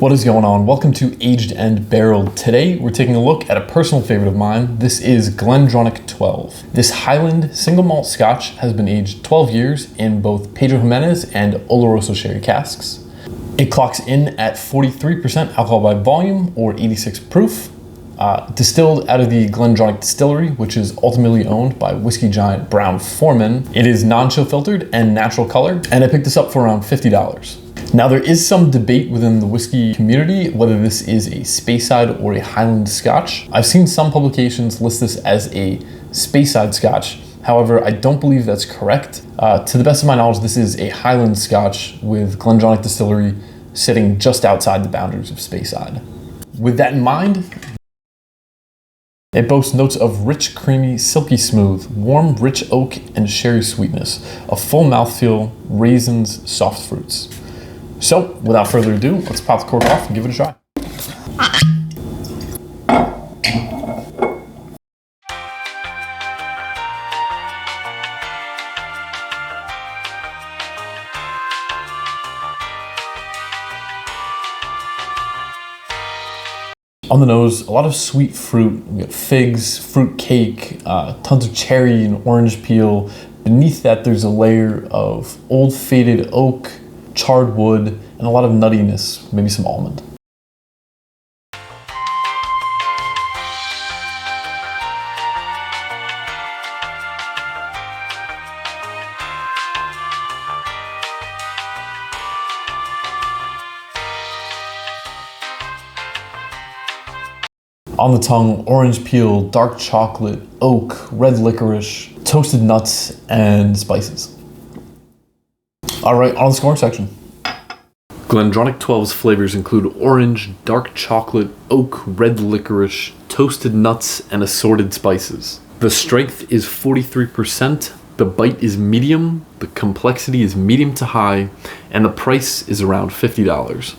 What is going on? Welcome to Aged and Barreled. Today we're taking a look at a personal favorite of mine. This is GlenDronach 12. This Highland single malt Scotch has been aged 12 years in both Pedro Jimenez and Oloroso sherry casks. It clocks in at 43% alcohol by volume or 86 proof. Distilled out of the GlenDronach distillery, which is ultimately owned by whiskey giant Brown-Forman. It is non-chill filtered and natural color, and I picked this up for around $50. Now there is some debate within the whiskey community whether this is a Speyside or a Highland Scotch. I've seen some publications list this as a Speyside Scotch. However, I don't believe that's correct. To the best of my knowledge, this is a Highland Scotch with GlenDronach distillery sitting just outside the boundaries of Speyside. With that in mind, it boasts notes of rich, creamy, silky smooth, warm, rich oak and sherry sweetness, a full mouthfeel, raisins, soft fruits. So, without further ado, let's pop the cork off and give it a try. On the nose, a lot of sweet fruit. We got figs, fruit cake, tons of cherry and orange peel. Beneath that, there's a layer of old faded oak, charred wood, and a lot of nuttiness, maybe some almond. On the tongue, orange peel, dark chocolate, oak, red licorice, toasted nuts, and spices. All right, on the scoring section. GlenDronach 12's flavors include orange, dark chocolate, oak, red licorice, toasted nuts, and assorted spices. The strength is 43%, the bite is medium, the complexity is medium to high, and the price is around $50.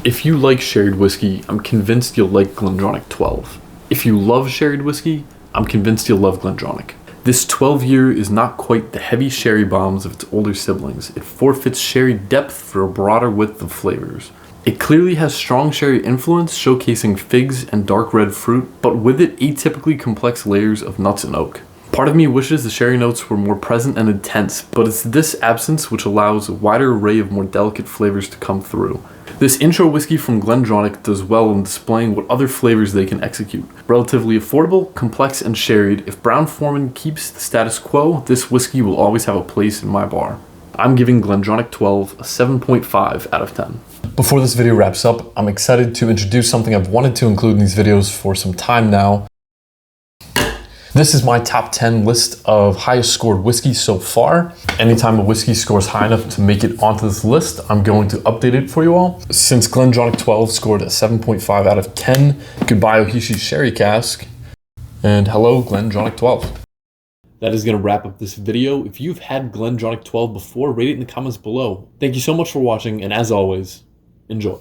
If you like sherried whiskey, I'm convinced you'll like GlenDronach 12. If you love sherried whiskey, I'm convinced you'll love GlenDronach. This 12-year is not quite the heavy sherry bombs of its older siblings. It forfeits sherry depth for a broader width of flavors. It clearly has strong sherry influence, showcasing figs and dark red fruit, but with it atypically complex layers of nuts and oak. Part of me wishes the sherry notes were more present and intense, but it's this absence which allows a wider array of more delicate flavors to come through. This intro whiskey from GlenDronach does well in displaying what other flavors they can execute. Relatively affordable, complex, and sherried, if Brown-Forman keeps the status quo, this whiskey will always have a place in my bar. I'm giving GlenDronach 12 a 7.5 out of 10. Before this video wraps up, I'm excited to introduce something I've wanted to include in these videos for some time now. This is my top 10 list of highest scored whiskeys so far. Anytime a whiskey scores high enough to make it onto this list, I'm going to update it for you all. Since GlenDronach 12 scored a 7.5 out of 10, goodbye Ohishi's sherry cask, and hello GlenDronach 12. That is going to wrap up this video. If you've had GlenDronach 12 before, rate it in the comments below. Thank you so much for watching, and as always, enjoy.